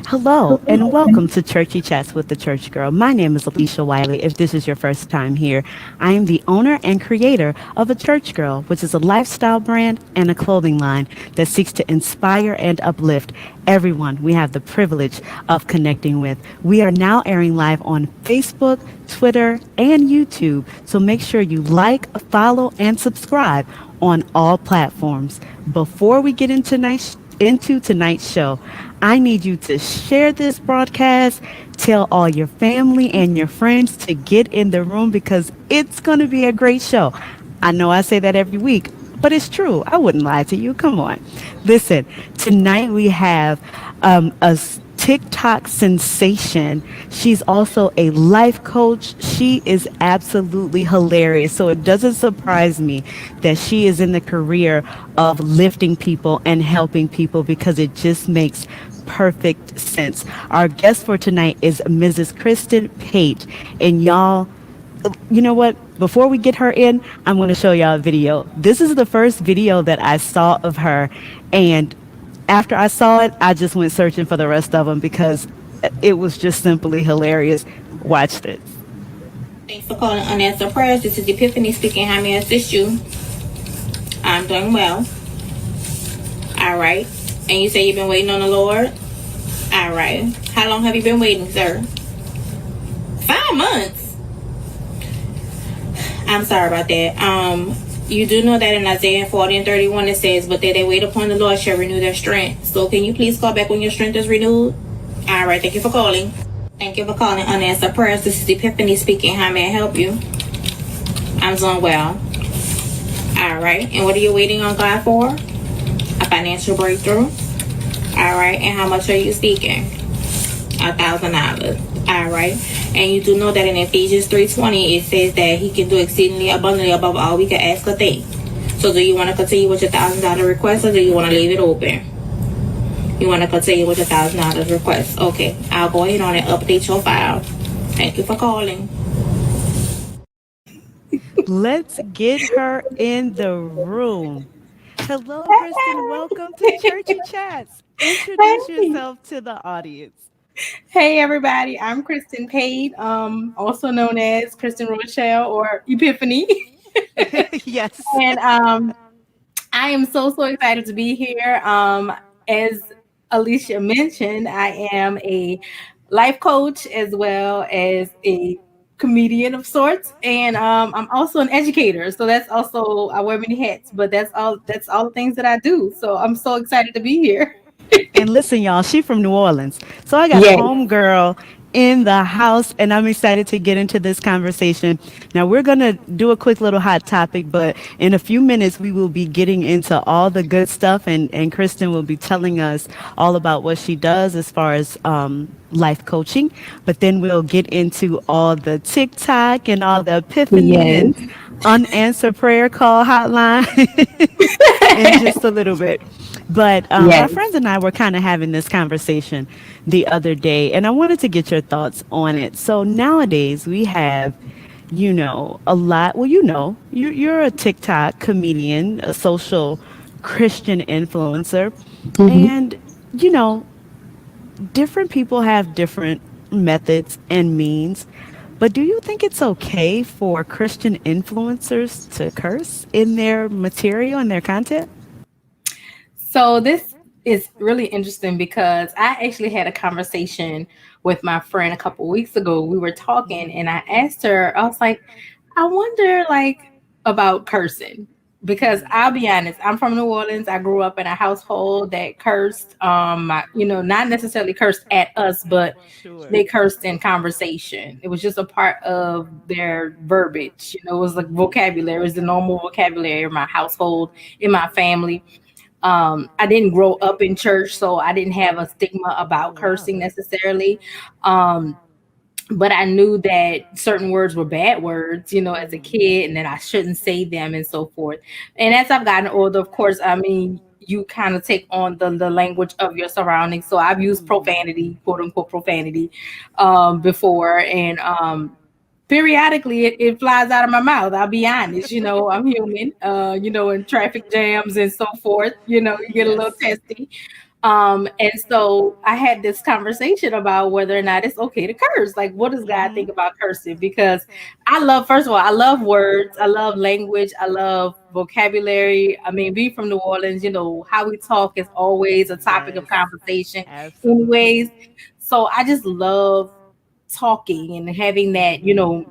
Hello, and welcome to Churchy Chats with the Church Girl. My name is Alicia Wiley. If this is your first time here, I am the owner and creator of a Church Girl, which is a lifestyle brand and a clothing line that seeks to inspire and uplift everyone we have the privilege of connecting with. We are now airing live on Facebook, Twitter, and YouTube, so make sure you like, follow, and subscribe on all platforms. Before we get into tonight's show, I need you to share this broadcast, tell all your family and your friends to get in the room because it's going to be a great show. I know I say that every week, but it's true. I wouldn't lie to you. Come on. Listen, tonight we have TikTok sensation. She's also a life coach. She is absolutely hilarious. So it doesn't surprise me that she is in the career of lifting people and helping people because it just makes perfect sense. Our guest for tonight is Mrs. Kristen Pate. And y'all, you know what? Before we get her in, I'm going to show y'all a video. This is the first video that I saw of her. And after I saw it, I just went searching for the rest of them because it was just simply hilarious. Watch this. Thanks for calling Unanswered Prayers. This is Epiphany speaking. How may I assist you? I'm doing well. All right. And you say you've been waiting on the Lord? All right. How long have you been waiting, sir? 5 months. I'm sorry about that. You do know that in Isaiah 40 and 31 it says, but they that wait upon the Lord shall renew their strength. So can you please call back when your strength is renewed? All right. Thank you for calling. Thank you for calling Unanswered Prayers. This is Epiphany speaking. How may I help you? I'm doing well. All right. And what are you waiting on God for? A financial breakthrough. All right. And how much are you seeking? $1,000. All right. And you do know that in Ephesians 3:20 it says that he can do exceedingly abundantly above all we can ask or think. So do you want to continue with your $1,000 request or do you want to leave it open? You want to continue with your $1,000 request. Okay. I'll go ahead on and update your file. Thank you for calling. Let's get her in the room. Hello, Kristen. Welcome to Churchy Chats. Introduce Hey. yourself to the audience. Hey everybody, I'm Kristen Pate, also known as Kristen Rochelle or Epiphany. Yes. And I am so excited to be here. As Alicia mentioned, I am a life coach as well as a comedian of sorts, and I'm also an educator. So that's also I wear many hats, but that's all the things that I do. So I'm so excited to be here. And listen, y'all, she from New Orleans. So I got a Yes. homegirl in the house, and I'm excited to get into this conversation. Now, we're going to do a quick little hot topic, but in a few minutes, we will be getting into all the good stuff, and Kristen will be telling us all about what she does as far as life coaching. But then we'll get into all the TikTok and all the epiphany Yes. and unanswered prayer call hotline in just a little bit. But my Yes. friends and I were kind of having this conversation the other day, and I wanted to get your thoughts on it. So nowadays we have, a lot. Well, you're a TikTok comedian, a social Christian influencer, Mhm. and you know, different people have different methods and means. But do you think it's okay for Christian influencers to curse in their material and their content? So this is really interesting because I actually had a conversation with my friend a couple weeks ago. We were talking and I asked her, I was like, I wonder about cursing. Because I'll be honest, I'm from New Orleans. I grew up in a household that cursed, not necessarily cursed at us, but Sure. they cursed in conversation. It was just a part of their verbiage. It was like vocabulary. It was the normal vocabulary in my household, in my family. I didn't grow up in church, so I didn't have a stigma Oh, about wow. cursing necessarily. Um, but I knew that certain words were bad words, as a Mhm. kid, and that I shouldn't say them and so forth. And as I've gotten older, of course, I mean, you kind of take on the language of your surroundings. So I've used Mhm. profanity, quote unquote profanity, before, and periodically it flies out of my mouth. I'll be honest, I'm human, in traffic jams and so forth, you get a little Yes. testy. And so I had this conversation about whether or not it's okay to curse. Like, what does God think Mhm. about cursing? Because first of all, I love words, I love language, I love vocabulary. I mean, being from New Orleans, how we talk is always a topic of Yes. conversation, Absolutely. anyways. So I just love talking and having that, Mhm.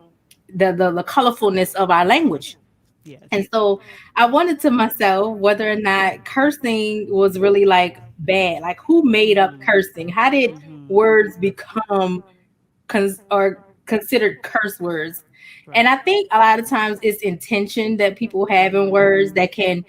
the colorfulness of our language. And Yes. so I wondered to myself whether or not cursing was really like bad. Like, who made up Mhm. cursing? How did Mhm. words become or considered curse words? And Right. I think a lot of times it's intention that people have in words Mhm. that can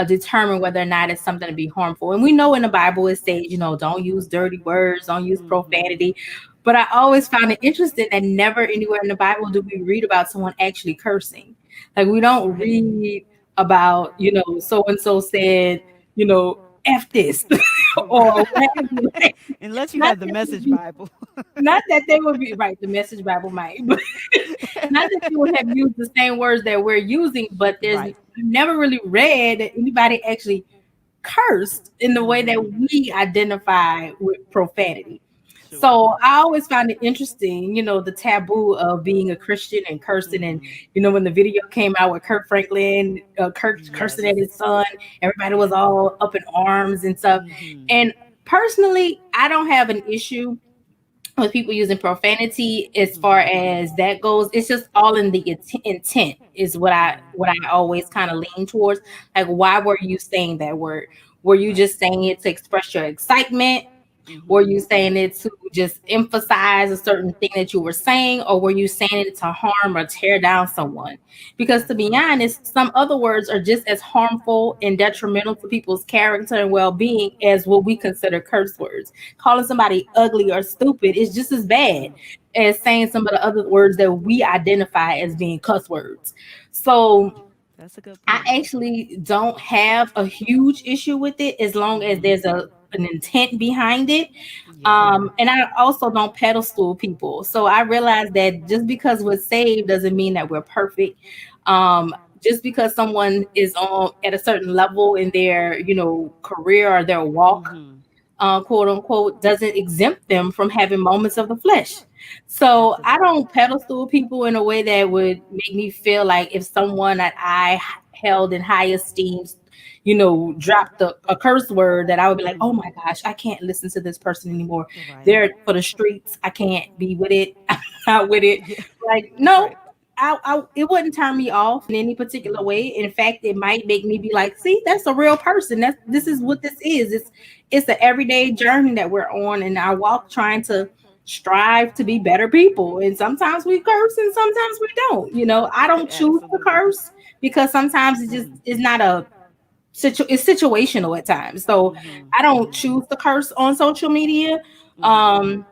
determine whether or not it's something to be harmful. And we know in the Bible it says, don't use dirty words, don't use Mhm. profanity. But I always found it interesting that never anywhere in the Bible do we read about someone actually cursing. Like, we That's don't right. read about, so and so said, F this or what have you. Unless you Not have the that would Message be Bible. not that they would be right, the Message Bible might, but not that they would have used the same words that we're using, but I've Right. never really read that anybody actually cursed in the way that Mhm. we identify with profanity. Sure. So I always found it interesting, the taboo of being a Christian and cursing. And, Mhm. when the video came out with Kurt Franklin, Kurt cursing at Yes. his son, everybody was Yes. all up in arms and stuff. Mhm. And personally, I don't have an issue with people using profanity as far Mhm. as that goes. It's just all in the intent is what i Mhm. what i always kind of lean towards. Like, why were you saying that word? Were you Right. just saying it to express your excitement? Were you Mhm. saying it to just emphasize a certain thing that you were saying, or were you saying it to harm or tear down someone? Because to Yes. be honest, some other words are just as harmful and detrimental to people's character and well-being as what we consider curse words. Calling somebody ugly or stupid is just as bad as saying some of the other words that we identify as being cuss words. So That's a good I point. actually don't have a huge issue with it as long as Mhm. there's an intent behind it. Yeah. And I also don't pedestal people. So I realize that just because we're saved doesn't mean that we're perfect. Just because someone is on at a certain level in their, career or their walk, Mhm. quote unquote, doesn't exempt them from having moments of the flesh. So I Absolutely. don't pedestal people in a way that would make me feel like if someone that I held in high esteem, dropped a curse word, that I would be like, oh my Mhm. gosh, I can't listen to this person anymore. Right. They're for the streets. I can't be with it. I'm not with it. Yeah. Like, That's no, right. it wouldn't turn me off in any particular way. Mhm. In fact, it might make me be like, see, that's a real person. This is what Mhm. this is. It's an everyday journey that we're on in our walk, trying to strive to be better people. And sometimes we curse and sometimes we don't. I don't choose to Absolutely. curse because sometimes it just Mhm. is not it's situational at times. So Mhm. I don't Mhm. choose to curse on social media. Mhm. Um,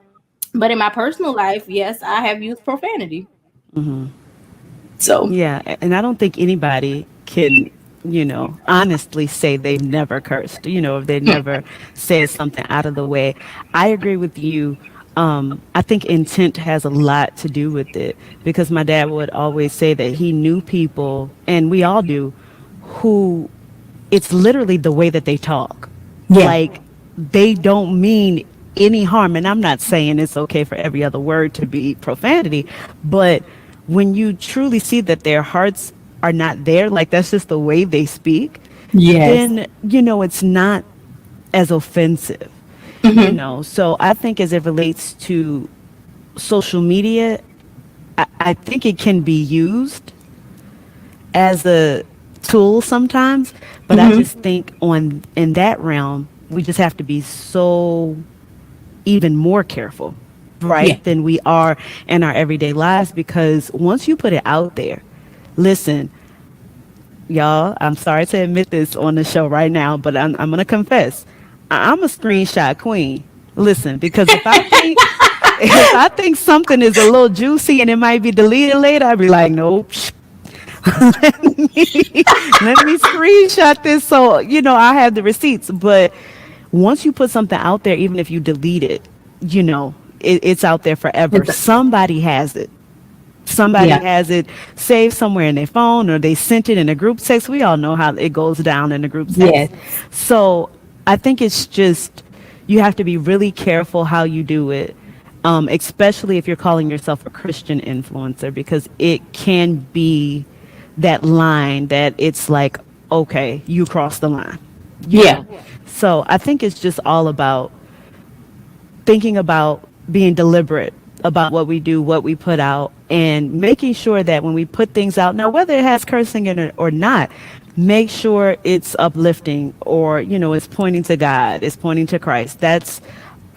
but in my personal life, yes, I have used profanity. Mhm. So Yeah, and I don't think anybody can, honestly say they've never cursed, if they never said something out of the way. I agree with you. I think intent has a lot to do with it because my dad would always say that he knew people, and we all do, who it's literally the way that they talk. yeah. Like, they don't mean any harm. And I'm not saying it's okay for every other word to be profanity, but when you truly see that their hearts are not there, like that's just the way they speak, Yes. then, it's not as offensive, Hmm. So I think as it relates to social media, I think it can be used as a tool sometimes, but I Hmm. just think on in that realm, we just have to be so even more careful, Yeah. right, than we are in our everyday lives because once you put it out there, listen, y'all, I'm sorry to admit this on the show right now, but I'm going to confess. I'm a screenshot queen. Listen, because if I think something is a little juicy and it might be deleted later, I'd be like, nope, Let me screenshot this so I have the receipts. But once you put something out there, even if you delete it, it's out there forever. It's Somebody has it. Somebody yeah. has it saved somewhere in their phone, or they sent it in a group text. We all know how it goes down in a group text. Yes. So I think it's just you have to be really careful how you do it, especially if you're calling yourself a Christian influencer, because it can be that line that it's like, okay, you crossed the line, you Yeah. know. So I think it's just all about thinking about being deliberate about what we do, what we put out, and making sure that when we put things out, now whether it has cursing in it or not, make sure it's uplifting, or it's pointing to God, it's pointing to Christ. That's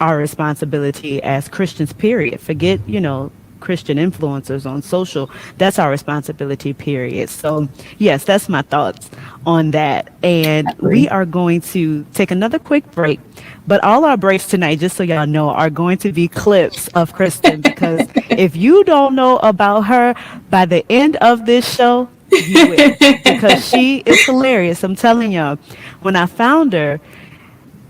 our responsibility as Christians, period. Forget, Christian influencers on social. That's our responsibility, period. So, yes, that's my thoughts on that. And I we agree. are going to take another quick break. But all our breaks tonight, just so y'all know, are going to be clips of Kristen, because if you don't know about her by the end of this show, you will, because she is hilarious. I'm telling y'all, when I found her,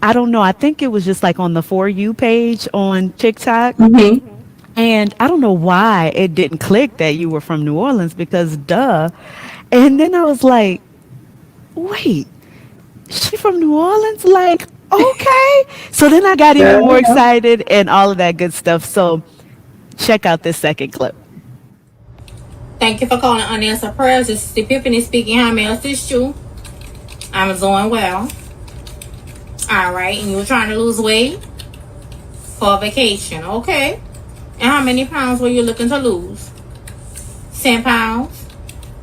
I don't know, I think it was just like on the For You page on TikTok. Hmm. And I don't know why it didn't click that you were from New Orleans, because duh. And then I was like, wait, she from New Orleans? Like, okay. So then I got even more Girl. excited and all of that good stuff. So check out this second clip. Thank you for calling Unanswered Prayers. This is Epiphany speaking. How may I assist you? I'm doing well. All right, and you were trying to lose weight for a vacation, okay? And how many pounds were you looking to lose? 10 pounds.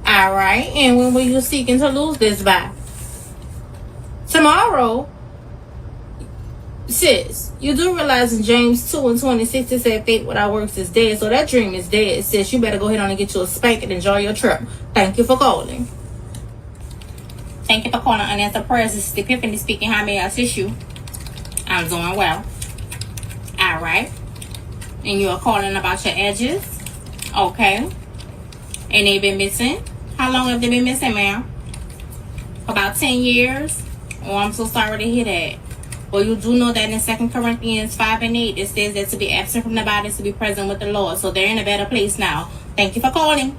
All right, and when were you seeking to lose this by? Tomorrow, sis. You do realize in James 2 and 26 it said faith without works is dead, so that dream is dead, sis. You better go ahead on and get you a spank and enjoy your trip. Thank you for calling. Thank you for calling Unanswered Prayers. This is Epiphany speaking. How may I assist you? I'm doing well. All right. And you are calling about your edges. Okay. And they've been missing. How long have they been missing, ma'am? About 10 years. Oh, I'm so sorry to hear that. Well, you do know that in 2 Corinthians 5 and 8, it says that to be absent from the body is to be present with the Lord. So they're in a better place now. Thank you for calling.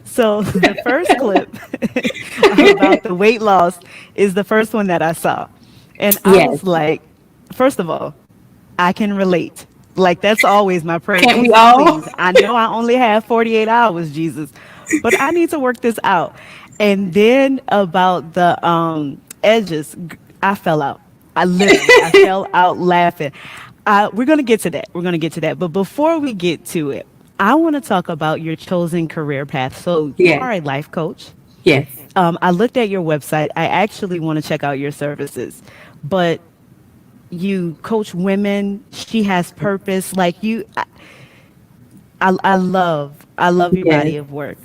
So the first clip about the weight loss is the first one that I saw. And I Yes. was like, first of all, I can relate. Like, that's always my prayer. Can't we Jesus, all? please. I know I only have 48 hours, Jesus, but I need to work this out. And then about the edges, I fell out. I fell out laughing. We're going to get to that. We're going to get to that. But before we get to it, I want to talk about your chosen career path. So you Yes. are a life coach. Yes. I looked at your website. I actually want to check out your services, but you coach women. She has purpose. Like you, I love your Yes. body of work.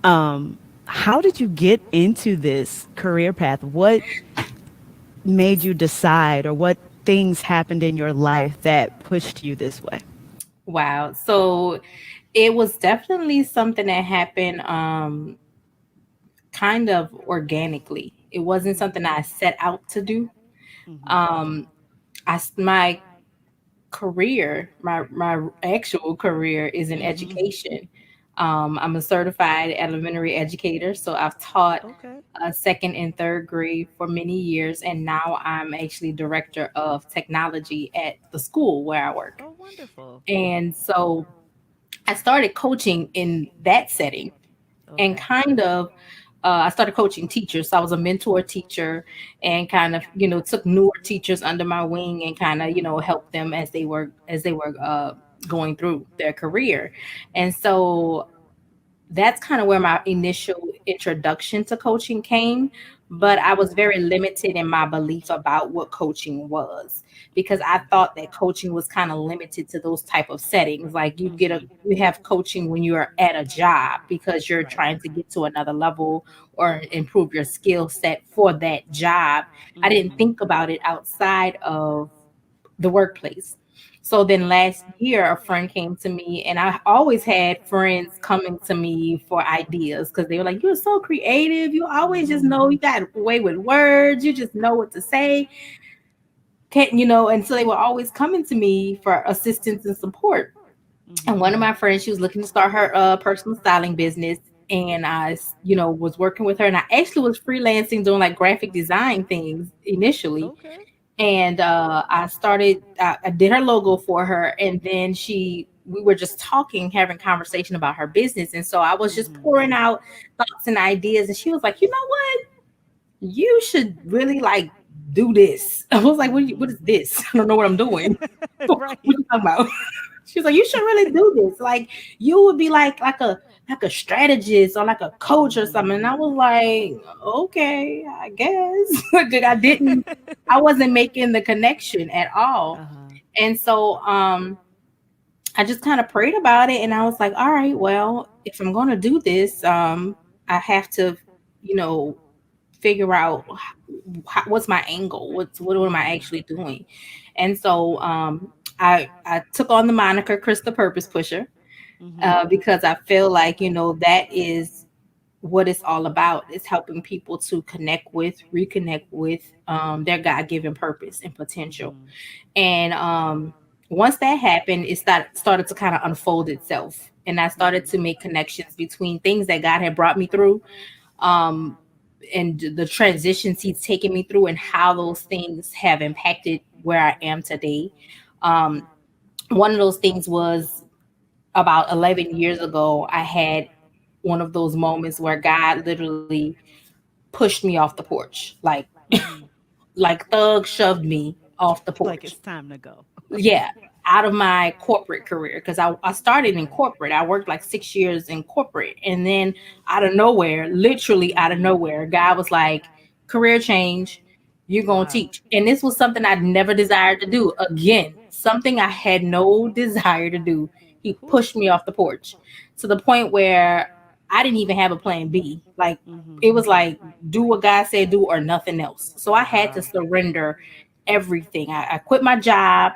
How did you get into this career path? What made you decide, or what things happened in your life that pushed you this way? Wow. So it was definitely something that happened kind of organically. It wasn't something I set out to do. Hmm. Um my career, my actual career is in Hmm. education. I'm a certified elementary educator, so I've taught Okay. second and third grade for many years, and now I'm actually director of technology at the school where I work. Oh, wonderful. And so I started coaching in that setting, and Okay. kind of I started coaching teachers. So I was a mentor teacher, and kind of took newer teachers under my wing and kind of helped them as they were going through their career. And so that's kind of where my initial introduction to coaching came. But I Hmm. was very limited in my belief about what coaching was, because I thought that coaching was kind of limited to those type of settings. Like Hmm. you have coaching when you're at a job because you're Right. trying to get to another level or improve your skill set for that job. I didn't Hmm. think about it outside of the workplace. So then last year, a friend came to me, and I always had friends coming to me for ideas because they were like, "You're so creative. You always just know you got a way with words. You just know what to say." Can't, and so they were always coming to me for assistance and support. And one of my friends, she was looking to start her personal styling business. And I was working with her, and I actually was freelancing doing like graphic design things initially. Okay. And I did her logo for her. And then we were just talking, having conversation about her business. And so I was just pouring out thoughts and ideas. And she was like, you know what? You should really like do this. I was like, what is this? I don't know what I'm doing. What Right. you talking about? She was like, you should really do this. Like you would be like a strategist or like a coach or something. And I was like, okay, I guess. I wasn't making the connection at all. Uh-huh. And so I just kind of prayed about it, and I was like, all right, well, if I'm gonna do this, I have to, you know, figure out what's my angle, what am I actually doing. And so I took on the moniker Chris the Purpose Pusher, because I feel like that is what it's all about. It's helping people to connect with, reconnect with their God-given purpose and potential. And once that happened, it started to kind of unfold itself, and I started to make connections between things that God had brought me through, um, and the transitions He's taken me through, and how those things have impacted where I am today. Um, One of those things was about 11 years ago. I had one of those moments where God literally pushed me off the porch, like thug shoved me off the Like porch. it's time to go. Yeah, out of my corporate career, because I started in Right. corporate. I worked like 6 years in corporate, and then out of nowhere, literally out of nowhere, God was like, career change, you're going to Wow. teach. And this was something I'd never desired to do. Again, something I had no desire to do. He Whew. pushed me off the porch to the point where I didn't even have a plan B. Like, it was like, do what God said do or nothing else. So I had to Wow. surrender everything. I quit my job,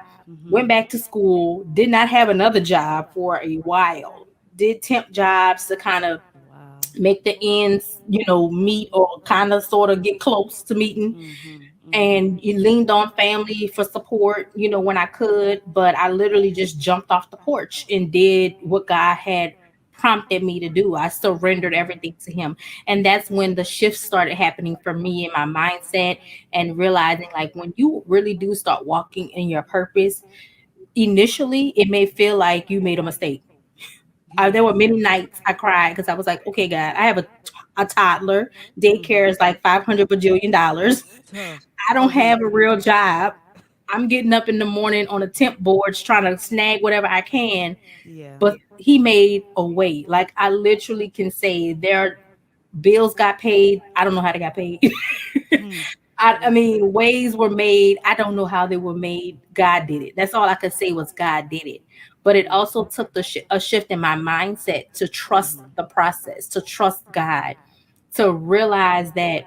went back to school, did not have another job for a while, did temp jobs to kind of Wow. make the ends, meet or kind of sort of get close to meeting. And you leaned on family for support, when I could, but I literally just jumped off the porch and did what God had prompted me to do. I surrendered everything to Him. And that's when the shifts started happening for me in my mindset, and realizing like when you really do start walking in your purpose, initially it may feel like you made a mistake. There were many nights I cried because I was like, okay, God, I have a toddler. Daycare is like 500 bajillion dollars. Huh. I don't For have real. a real job. I'm getting up in the morning on the temp boards trying to snag whatever I can. Yeah. But He made a way. Like I literally can say there are bills got paid. I don't know how they got paid. I Listen. mean, ways were made. I don't know how they were made. God did it. That's all I could say was God did it. But it also took a shift in my mindset to trust the process, to trust God, to realize that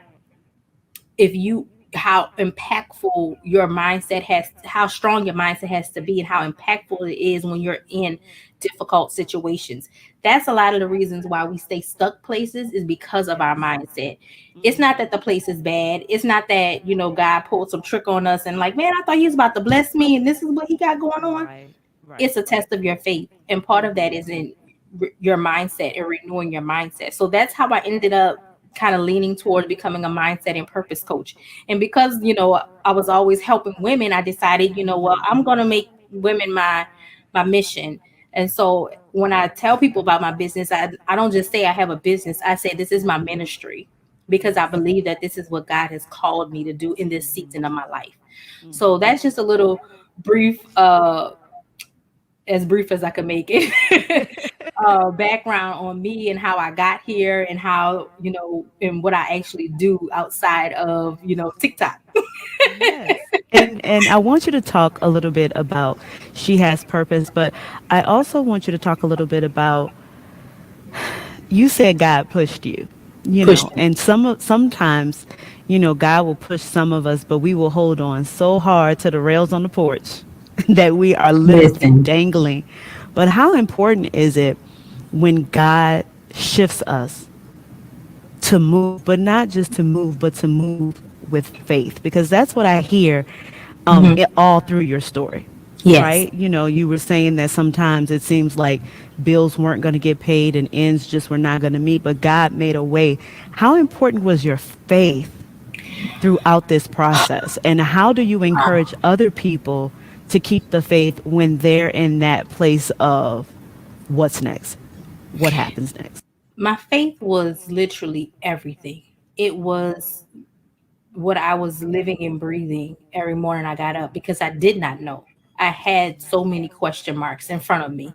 if you how impactful your mindset has how strong your mindset has to be, and how impactful it is when you're in difficult situations. That's a lot of the reasons why we stay stuck places, is because of our Yes. mindset. It's not that the place is bad. It's not that God pulled some trick on us and like, man, I thought He was about to bless me and this is what He got going on. Right. Right. It's a test of your faith, and part of that is in your mindset and renewing your mindset. So that's how I ended up kind of leaning towards becoming a mindset and purpose coach. And because I was always helping women, I decided, well, I'm going to make women my mission. And so when I tell people about my business, I don't just say I have a business. I say this is my ministry, because I Yes. believe that this is what God has called me to do in this season of my life. So that's just a little brief, as brief as I could make it, background on me and how I got here, and how, and what I actually do outside of, TikTok. Yes. And I want you to talk a little bit about She Has Purpose, but I also want you to talk a little bit about, you said God pushed you, Pushed me. and sometimes, God will push some of us, but we will hold on so hard to the rails on the porch. that we are literally Listen. dangling. But how important is it when God shifts us to move, but not just to move, but to move with faith? Because that's what I hear Hmm. all through your story, Yes. right? You know, you were saying that sometimes it seems like bills weren't going to get paid and ends just were not going to meet, but God made a way. How important was your faith throughout this process? And how do you encourage other people to keep the faith when they're in that place of what's next? What happens next? My faith was literally everything. It was what I was living and breathing every morning I got up because I did not know. I had so many question marks in front of me.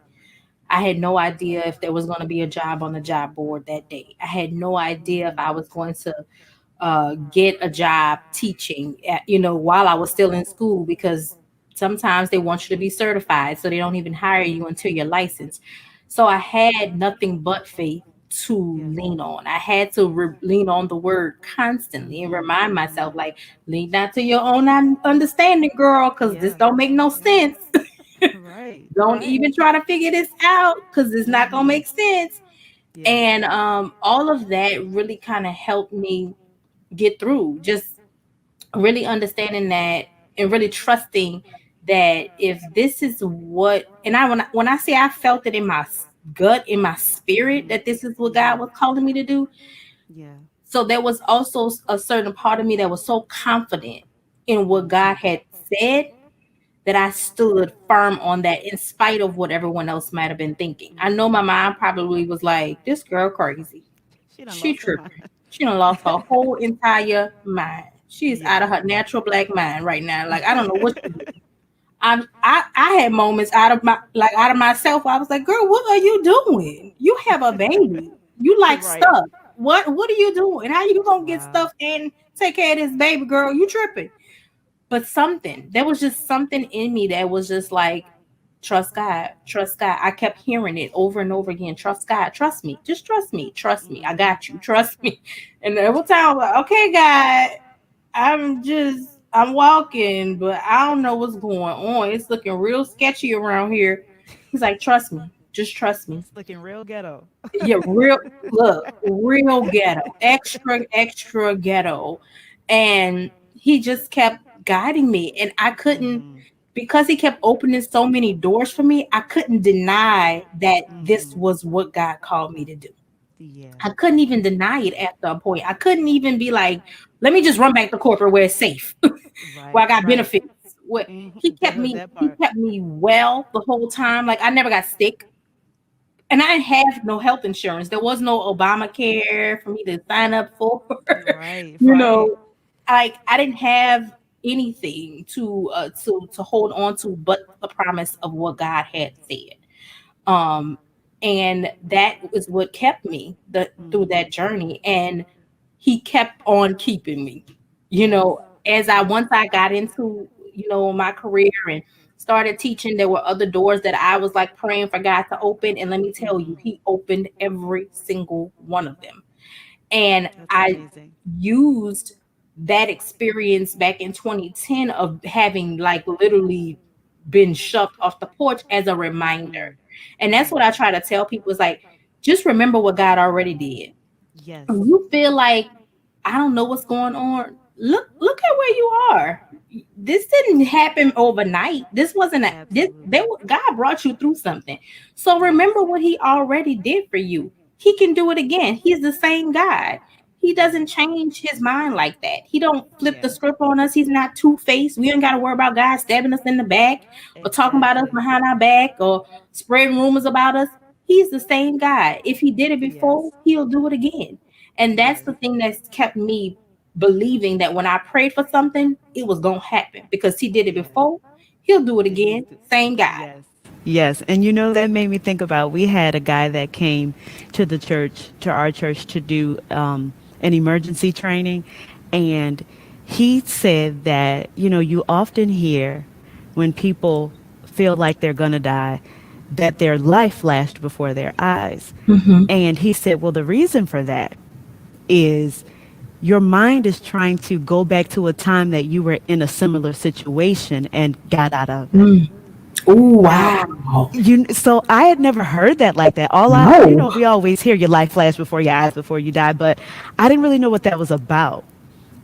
I had no idea if there was going to be a job on the job board that day. I had no idea if I was going to get a job teaching, while I was still in school, because sometimes they want you to be certified, so they don't even hire you until you're licensed. So I had nothing but faith to Yes. lean on. I had to lean on the word constantly and remind myself, like, lean not to your own understanding, girl, because this Yeah. don't make no Yeah. sense. Right. Don't Right. even try to figure this out because it's not gonna Mm-hmm. make sense. Yes. And all of that really kind of helped me get through. Just really understanding that and really trusting that if this is what, and when I say I felt it in my gut, in my spirit, that this is what God was calling me to do. Yeah. So there was also a certain part of me that was so confident in what God had said that I stood firm on that in spite of what everyone else might have been thinking. I know my mom probably was like, this girl crazy. She done She lost her mind. tripping. She done lost her whole entire mind. She's out Yes. of her natural black mind right now. Like, I don't know what she's doing. I had moments out of myself where I was like, girl, what are you doing? You have a baby. You like Right. stuff. What are you doing? How you gonna get Wow. stuff and take care of this baby, girl? You tripping. But there was just something in me that was just like, trust God, trust God. I kept hearing it over and over again. Trust God, trust me, just trust me, trust me. I Mm-hmm. got you, trust me. And every time I'm like, okay, God, I'm walking, but I don't know what's going on. It's looking real sketchy around here. He's like, trust me, just trust me. It's looking real ghetto. Yeah, real ghetto, extra, extra ghetto. And he just kept guiding me. And I couldn't, Mm-hmm. because he kept opening so many doors for me, I couldn't deny that this Mm-hmm. was what God called me to do. Yeah. I couldn't even deny it after a point. I couldn't even be like, let me just run back to corporate where it's safe, where I Right. got Right. benefits. What That he part. kept me well the whole time. Like, I never got sick, and I didn't have no health insurance. There was no Obamacare for me to sign up for. Right. you Right. know, like, I didn't have anything to hold on to but the promise of what God had said. Um, and that was what kept me through Mm-hmm. that journey. And he kept on keeping me. You Yes. know, as I Yes. once I got into, my career and started teaching, there were other doors that I was like praying for God to open. And let me tell you, Mm-hmm. he opened every single one of them. And That's I amazing. used that experience back in 2010 of having, like, literally been shoved off the porch as a reminder. Mm-hmm. And that's what I try to tell people is like, just remember what God already did. When Yes. you feel like, I don't know what's going on, look at where you are. This didn't happen overnight. This wasn't a this they Absolutely. God brought you through something. So Yes. remember what he already did for you. He can do it again. He's the same God. He doesn't Yes. change his mind like that. He don't flip the Yeah. script on us. He's not two-faced. We ain't got to worry about God stabbing us in the back or talking about us Exactly. behind our back or spreading rumors about us. He's the same God. If he did it before, Yes. he'll do it again. And that's Yes. the thing that's kept me believing that when I prayed for something, it was going to happen because he did it Yes. before. He'll do it And he's again. Same God. yes. Yes. And you know, that made me think about, we had a guy that came to the church, to our church, to do an emergency training. And he said that, you know, you often hear when people feel like they're going to die, that their life flashed before their eyes. Hmm. And he said, well, the reason for that is your mind is trying to go back to a time that you were in a similar situation and got out of it. Mm. Oh, Now, wow. so I had never heard that like that. All I, No. we always hear your life flash before your eyes before you die, but I didn't really know what that was about.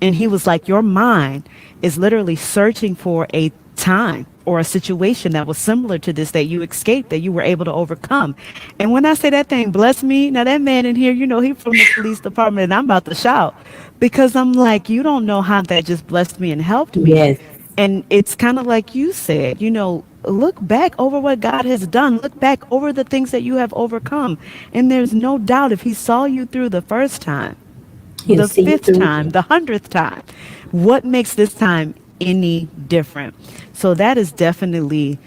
And he was like, your mind is literally searching for a time or a situation that was similar to this that you escaped, that you were able to overcome. And when I say that thing bless me, now that man in here, he from the police department and I'm about to shout because I'm like, you don't know how that just blessed me and helped me. Yes. And it's kind of like you said, look back over what God has done. Look back over the things that you have overcome. And there's no doubt if he saw you through the first time, He'll the see you fifth through. time, the 100th time. What makes this time any different? So that is definitely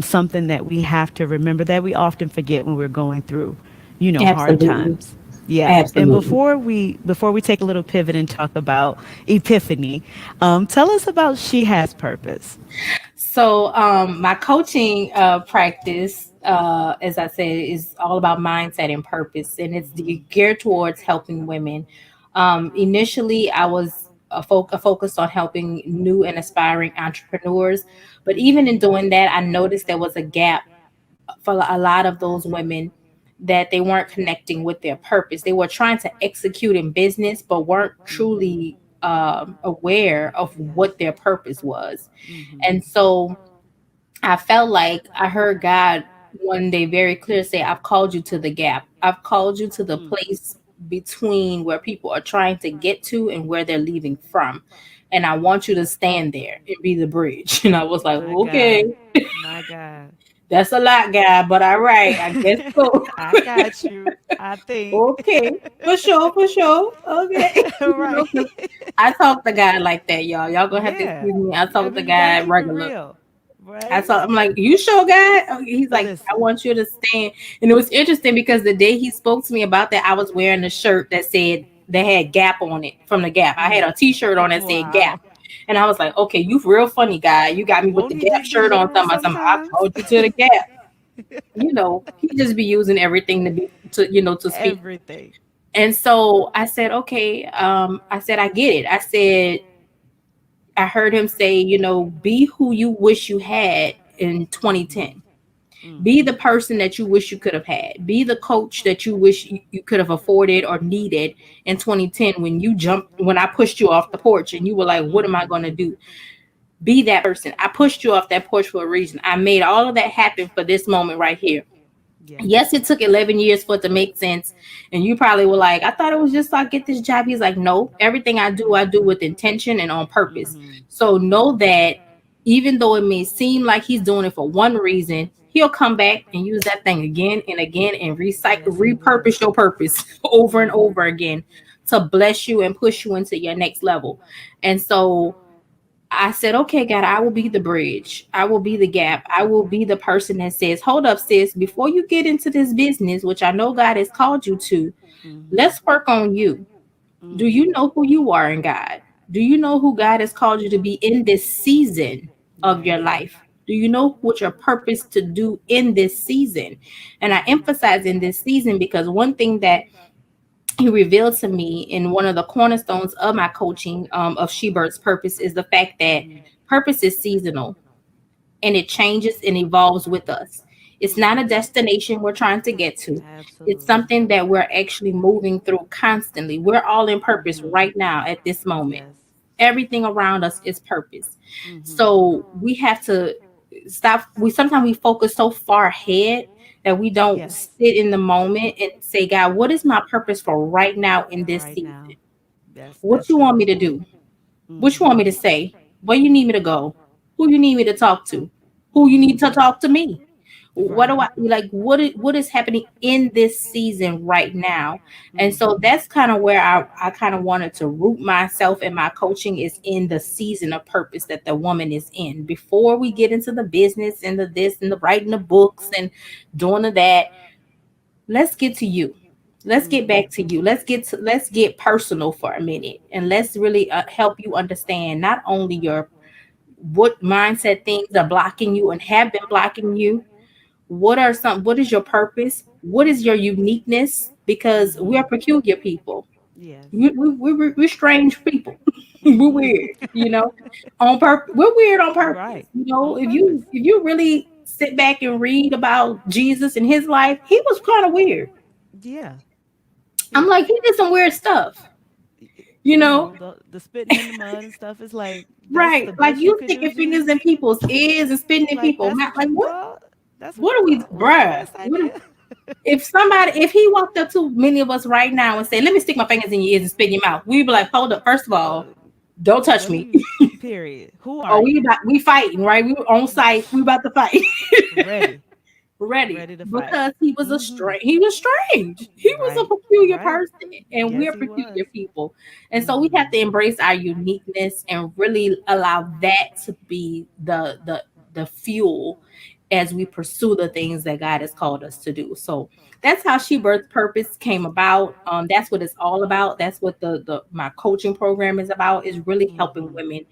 something that we have to remember that we often forget when we're going through, hard Absolutely. times. Yeah. And Absolutely. before we take a little pivot and talk about Epiphany, tell us about She Has Purpose. So, my coaching practice, as I said, is all about mindset and purpose, and it's geared towards helping women. Initially, I was focused on helping new and aspiring entrepreneurs, but even in doing that, I noticed there was a gap for a lot of those women that they weren't connecting with their purpose. They were trying to execute in business, but weren't truly aware of Yes. what their purpose was. Mm-hmm. And so I felt like I heard God one day very clear say, I've called you to the gap. I've called you to the place between where people are trying to get to and where they're leaving from. And I want you to stand there and be the bridge. And I was like, My okay, God. My God. that's a lot, God, but all right, I guess so. I got you. I think. Okay, for sure, for sure. Okay. Right. 'Cause I talk to God like that, y'all. Y'all gonna have to Yeah. excuse me. I I talk to mean, you got to God keep it regular. real. I Right? saw. I'm like, you sure, God? He's like, I Listen. want you to stand. And it was interesting because the day he spoke to me about that, I was wearing a shirt that had Gap on it from the Gap. I had a T-shirt on that said Gap, Wow. and I was like, okay, you real funny guy. You got me with Won't the he Gap just be shirt on. literal Something. I sometimes? called you to the Gap. He just be using everything to speak. Everything. And so I said, okay. I said, I get it. I said, I heard him say, be who you wish you had in 2010. Be the person that you wish you could have had. Be the coach that you wish you could have afforded or needed in 2010 when I pushed you off the porch and you were like, what am I going to do? Be that person. I pushed you off that porch for a reason. I made all of that happen for this moment right here. Yes. Yes, it took 11 years for it to make sense. And you probably were like, I thought it was just like get this job. He's like, no, everything I do with intention and on purpose. So know that even though it may seem like he's doing it for one reason, he'll come back and use that thing again and again and recycle, Yes, he will. repurpose your purpose over and over again to bless you and push you into your next level. And so I said, okay, God, I will be the bridge. I will be the gap. I will be the person that says, hold up, sis, before you get into this business, which I know God has called you to, let's work on you. Do you know who you are in God? Do you know who God has called you to be in this season of Yes. your life? Do you know what your purpose to do in this season? And I emphasize in this season because one thing that he revealed to me in one of the cornerstones of my coaching of She Bird's Purpose is the fact that purpose is seasonal and it changes and evolves with us. It's not a destination we're trying to get to. It's Absolutely. something that we're actually moving through constantly. We're all in purpose right now at this moment. Yes. Everything around us is purpose. So we have to stop. We sometimes we focus so far ahead that we don't Yes. sit in the moment and say, God, what is my purpose for right now in this Right season? now. Yes, What that's you want good. me to do? What you want me to say? Where you need me to go? Who you need me to talk to? Who you need to talk to me? What do Right. I like? What is happening in this season right now? And so that's kind of where I kind of wanted to root myself and my coaching is in the season of purpose that the woman is in. Before we get into the business and the this and the writing the books and doing of that, let's get to you. Let's get back to you. Let's get personal for a minute and let's really help you understand not only your what mindset things are blocking you and have been blocking you. What is your purpose? What is your uniqueness? Because we are peculiar people. Yes. We're strange people. We're Mm-hmm. weird, on purpose. We're weird on purpose. Right. On If purpose. you really sit back and read about Jesus and his life, he was kind of weird. Yeah. I'm Yeah. like, he did some weird stuff, you You know? know, the spitting in the mud and stuff is like that's Right. the Like best you you could do, sticking fingers in Jesus. people's ears and spitting in Like people. that's what Like you thought? That's what what you are we, thought was the bruh? best idea? If he walked up to many of us right now and said, "Let me stick my fingers in your ears and spit in your mouth," we'd be like, "Hold up, first of all, Uh, don't touch what are me." you period. Who are Oh, you? we fighting, right? We were on site. We about to fight. Ready. Ready. Ready to fight. Because Mhm. he was strange. He was a Right. peculiar Right. person. And Yes, we're he peculiar was. people. And so we have Mhm. to embrace our uniqueness and really allow that to be the fuel as we pursue the things that God has called us to do. So that's how She Birth Purpose came about. That's what it's all about. That's what the my coaching program is about, is really helping Mhm. women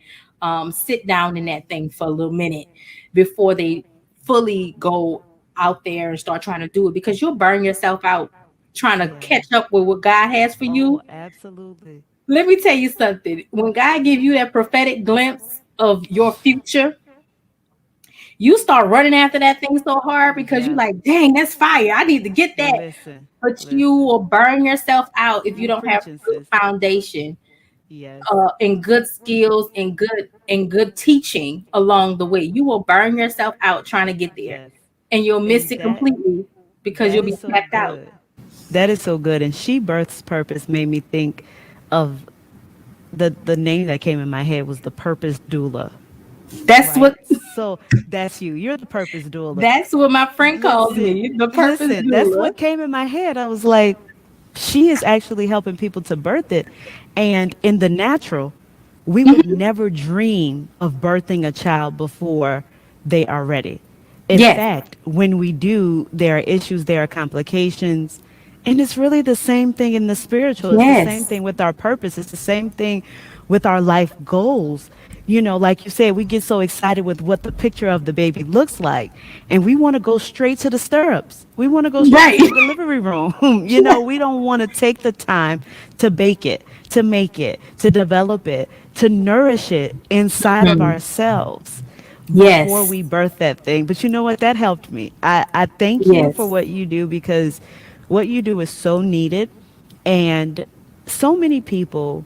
sit down in that thing for a little minute before they fully go out there and start trying to do it, because you'll burn yourself out trying to Yeah. catch up with what God has for Oh, you. absolutely. Let me tell you something. When God give you that prophetic glimpse of your future, you start running after that thing so hard because you Yes. like, dang, that's fire. I need to get that. Listen. But you Listen. will burn yourself out if you You don't have preaching, good sis. foundation, Yes. and good skills and good teaching along the way. You will burn yourself out trying to get there, Yes. and you'll miss And it completely because that you'll is be so tapped out. good. That is so good. And She Birth's Purpose made me think of the name that came in my head was the Purpose Doula. That's Right. what So that's you. You're the Purpose Doula. that's what my friend calls Listen, me, the purpose listen. That's doula. what came in my head. I was like, she is actually helping people to birth it. And in the natural, we would Mhm. never dream of birthing a child before they are ready. In Yes, fact, when we do, there are issues, there are complications. And it's really the same thing in the spiritual. It's the same yes, thing with our purpose. It's the same thing with our life goals. You know, like you said, we get so excited with what the picture of the baby looks like. And we want to go straight to the stirrups. We want to go straight right. to the delivery room. You know, we don't want to take the time to bake it, to make it, to develop it, to nourish it inside of Mhm. ourselves before Yes, we birth that thing. But you know what? That helped me. I thank you for yes, what you do, because what you do is so needed. And so many people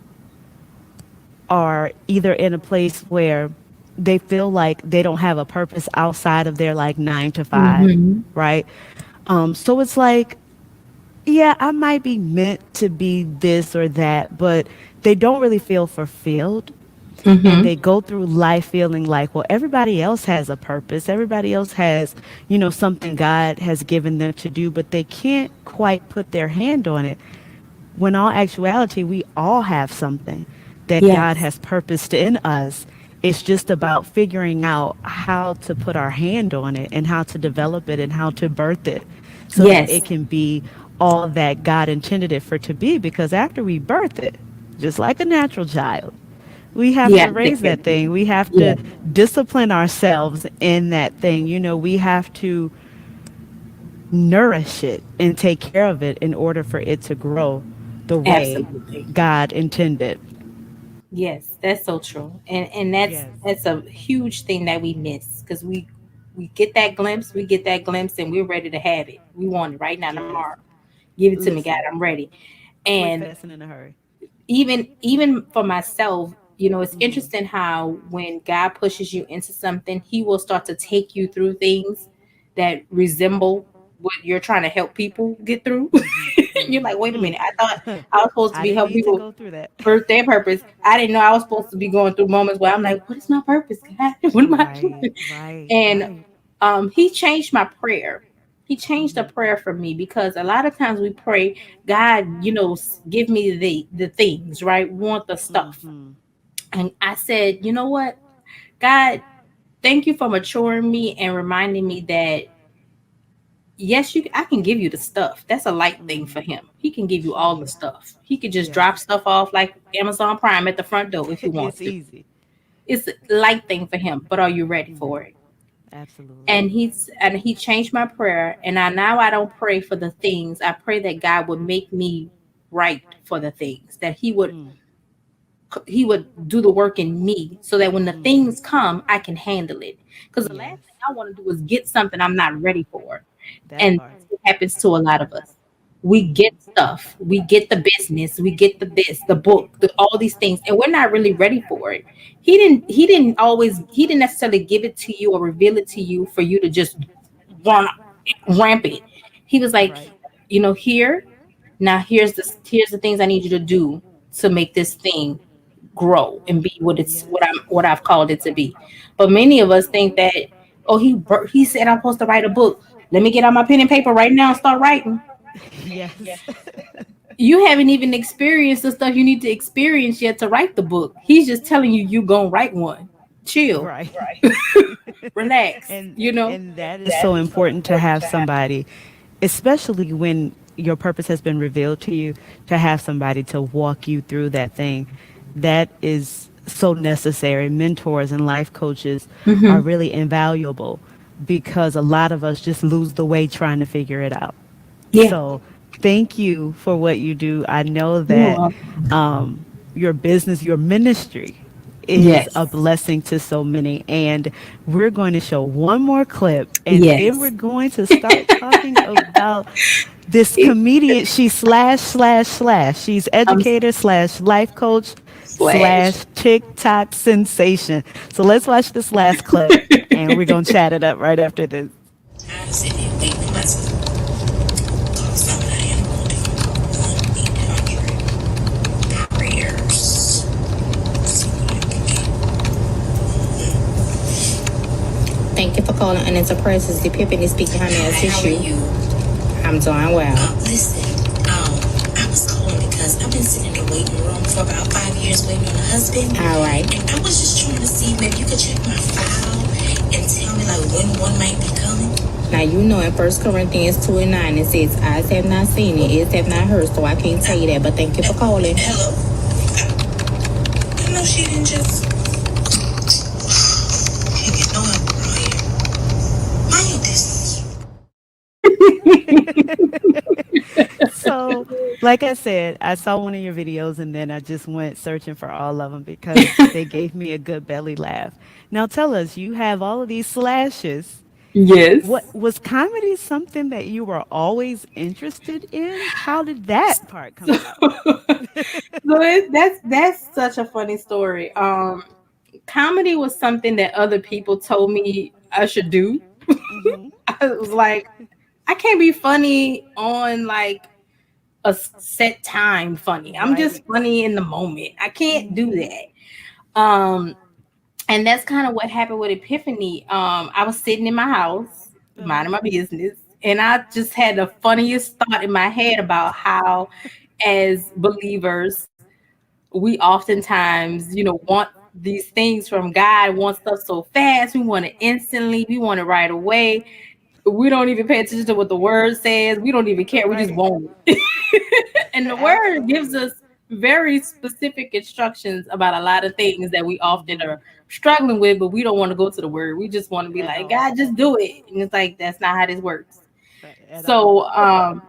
are either in a place where they feel like they don't have a purpose outside of their like 9 to 5, hmm, right? So it's like, yeah, I might be meant to be this or that, but they don't really feel fulfilled. And hmm, they go through life feeling like, well, everybody else has a purpose. Everybody else has, you know, something God has given them to do, but they can't quite put their hand on it. When all actuality, we all have something that God yes, has purposed in us. It's just about figuring out how to put our hand on it and how to develop it and how to birth it so that yes, it can be all that God intended it for to be. Because after we birth it, just like a natural child, we have yeah, to raise that thing. We have yeah, to discipline ourselves in that thing. You know, we have to nourish it and take care of it in order for it to grow the way absolutely. God intended. Yes, that's so true, and Yes. that's a huge thing that we miss because we get that glimpse, and we're ready to have it. We want it right now, Yes. tomorrow. Give it to me, God. Listen, I'm ready. quick, And fast, and in a hurry. even for myself, it's Hmm. interesting how when God pushes you into something, He will start to take you through things that resemble what you're trying to help people get through. Hmm. You're like, wait a Hmm. minute, I thought I was supposed to I be didn't helping need to people go through that. for their purpose. I didn't know I was supposed to be going through moments where I'm like, what is my purpose, God? What am I Right, doing? right, And right. He changed my prayer. He changed the Hmm. prayer for me because a lot of times we pray, God, give me the things, right? We want the stuff. Hmm. And I said, you know what, God, thank you for maturing me and reminding me that yes, I can give you the stuff. That's a light thing for Hmm. him. He can give you all the Truly. stuff. He could just Yes. drop stuff off like Amazon Prime at the front door if you want It's to. easy. It's a light thing for him, but are you ready Hmm. for it? Absolutely. And he changed my prayer, and I now I don't pray for the things. I pray that God would make me. write for the things, that Mm. he would do the work in me so that when the Mm-hmm. things come, I can handle it. Because the last Yes, thing I want to do is get something I'm not ready for. that And part. that's what happens to a lot of us. We get Mm-hmm. stuff, we get the business, we get the this, the book, all these things, and we're not really ready for it. He didn't necessarily give it to you or reveal it to you for you to just run rampant. He was like, Right. here, now here's the things I need you to do to make this thing grow and be Yes. what I've called it to be. But many of us think that, oh, he said I'm supposed to write a book. Let me get out my pen and paper right now and start writing. Yes. You haven't even experienced the stuff you need to experience yet to write the book. He's just telling you gonna write one. Chill, Right. relax. and and that is so So important to important have to have. somebody, especially when your purpose has been revealed to you, to have somebody to walk you through that thing. That is so necessary. Mentors and life coaches are Hmm. really invaluable because a lot of us just lose the way trying to figure it out. Yeah. So thank you for what you do. I know You're that welcome. your business, your ministry is a Yes. blessing to so many. And we're going to show one more clip and then we're Yes. going to start talking about this comedian. She's slash slash slash. She's I'm educator slash life coach slash. slash TikTok sensation. So let's watch this last clip and we're going to chat it up right after this. I'm sitting here waiting for myself. Something I am going to 100 prayers. Thank you for calling Unenterprises. The Pippin is speaking. How may I assist you? How are you? I'm doing well. Listen, I was calling because I've been sitting in the waiting room for about 5 years waiting on a husband. All right. And I was just trying to see if maybe you could check my file and tell me like when one might be coming. Now you know in First Corinthians 2:9 it says eyes have not seen it, ears have not heard, so I can't tell you that. But thank you for calling. Hello. I know she didn't just. She get no help from here. Mind your business. So, like I said, I saw one of your videos and then I just went searching for all of them because they gave me a good belly laugh. Now, tell us, you have all of these slashes. What Yes. was comedy something that you were always interested in? How did that part come about? That's such a funny story. Comedy was something that other people told me I should do. Mm-hmm. I was like, I can't be funny on like a set time funny. I'm Right. just funny in the moment. I can't do Mm-hmm. that. And that's kind of what happened with Epiphany. I was sitting in my house, minding Uh-huh. my business, and I just had the funniest thought in my head about how, as believers, we oftentimes, want these things from God, want stuff so fast. We want it instantly. We want it right away. We don't even pay attention to what the word says. We don't even care. We just Right. want it. And the word gives Absolutely. us very specific instructions about a lot of things that we often Mm-hmm. are struggling with, but we don't want to go to the word. We just want to be At like, all. God, just do it. And it's like, that's not how this works. At all. So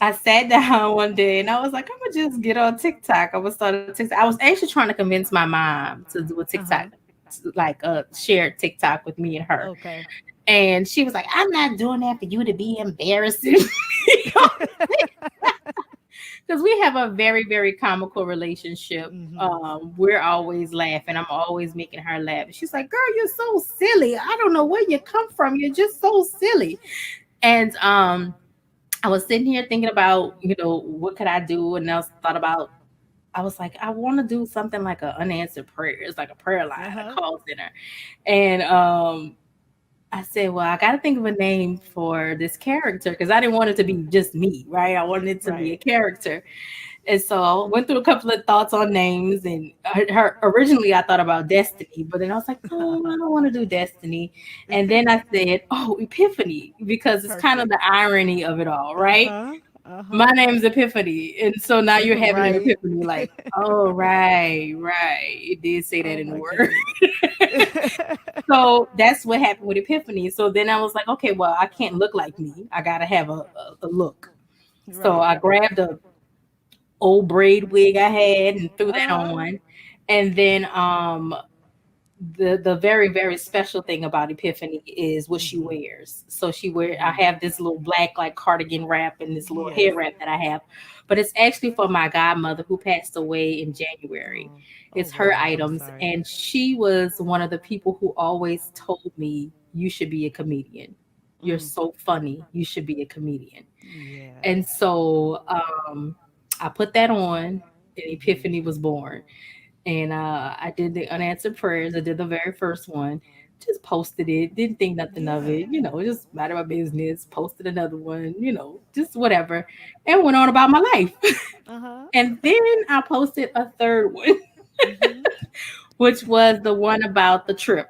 I sat down one day and I was like, I'm gonna just get on TikTok. I'm gonna start a TikTok. I was actually trying to convince my mom to do a TikTok, Uh-huh. like a shared TikTok with me and her. Okay. And she was like, I'm not doing that for you to be embarrassing. Because we have a very, very comical relationship. Mm-hmm. We're always laughing. I'm always making her laugh. She's like, girl, you're so silly. I don't know where you come from. You're just so silly. And I was sitting here thinking about, what could I do? And I was thought about, I was like, I want to do something like an unanswered prayer. It's like a prayer line, a Uh-huh. call center. And I said, well, I got to think of a name for this character because I didn't want it to be just me, right? I wanted it to be a Right. character. And so I went through a couple of thoughts on names. And her originally I thought about Destiny, but then I was like, no, I don't want to do Destiny. And then I said, oh, Epiphany, because it's kind of Perfect. the irony of it all, right? Uh-huh. My Uh-huh. name's Epiphany. And so now you're having an Right. epiphany, like, oh, right, right. It did say that Oh in the my word. goodness. So that's what happened with Epiphany. So then I was like, okay, well, I can't look like me. I gotta have a look. So Right. I grabbed old braid wig I had and threw that Uh-huh. on. And then the very very special thing about Epiphany is what she Mhm. wears. So I Mhm. have this little black like cardigan wrap and this little Yes. hair wrap that I have, but it's actually for my godmother who passed away in January. Oh. Oh It's her wow. I'm items, sorry. and she was one of the people who always told me you should be a comedian. You're Mm. so funny. You should be a comedian. Yeah. And so I put that on, and Mhm. Epiphany was born. And I did the unanswered prayers. I did the very first one. Just posted it. Didn't think nothing of Yeah. it. Just mind my business. Posted another one. Just whatever, and went on about my life. Uh-huh. And then I posted a third one, Mhm. which was the one about the trip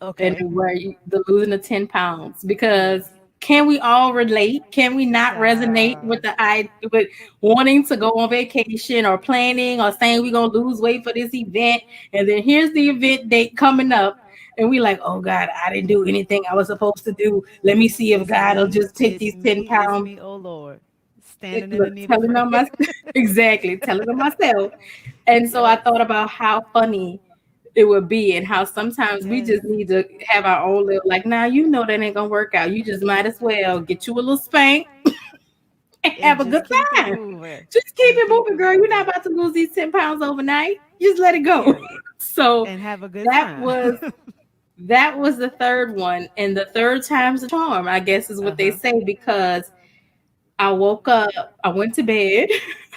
and Okay. the losing the 10 pounds. Yes. Because can we all relate? Can we not resonate with Child. with wanting to go on vacation or planning or saying we're gonna lose weight for this event, and then here's the event date coming up, and we like, oh God, I didn't do anything I was supposed to do. Let me see if It's God will me. just take It's these ten me. It's pounds. me, oh Lord. Standing in the Look, need of telling prayer. them my exactly, telling them myself. And so I Yes. thought about how funny it would be and how sometimes we Yes. just need to have our own little like, now you know that ain't gonna work out. You just might as well get you a little spank and And have a just good keep it time. moving. Just keep And it keep moving, it girl. You're not moving. about to lose these 10 pounds overnight. Just let it go. Period. So And have a good that time. was that was the third one. And the third time's a charm, I guess is what they Uh-huh. say, because I woke up, I went to bed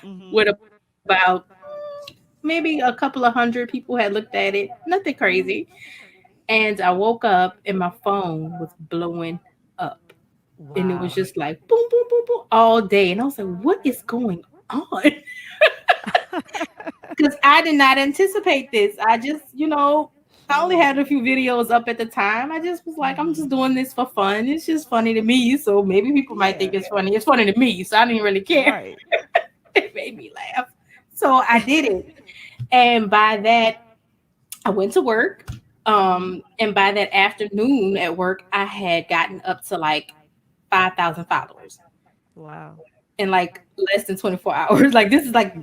Mhm. with about maybe a couple of hundred people had looked at it, nothing crazy. Mhm. And I woke up and my phone was blowing up. And it was Wow. just like boom, boom, boom, boom all day. And I was like, what is going on? Because I did not anticipate this. I just, I only had Sure. a few videos up at the time. I just was like, I'm just Mhm. doing this for fun. It's just funny to me. So maybe people might think Yeah. it's funny. It's funny to me. So I didn't really care. Right. It made me laugh. So I did it. And by that, I went to work. Mhm. And by that afternoon at work, I had gotten up to like 5,000 followers Wow. in like less than 24 hours. Like, this is like,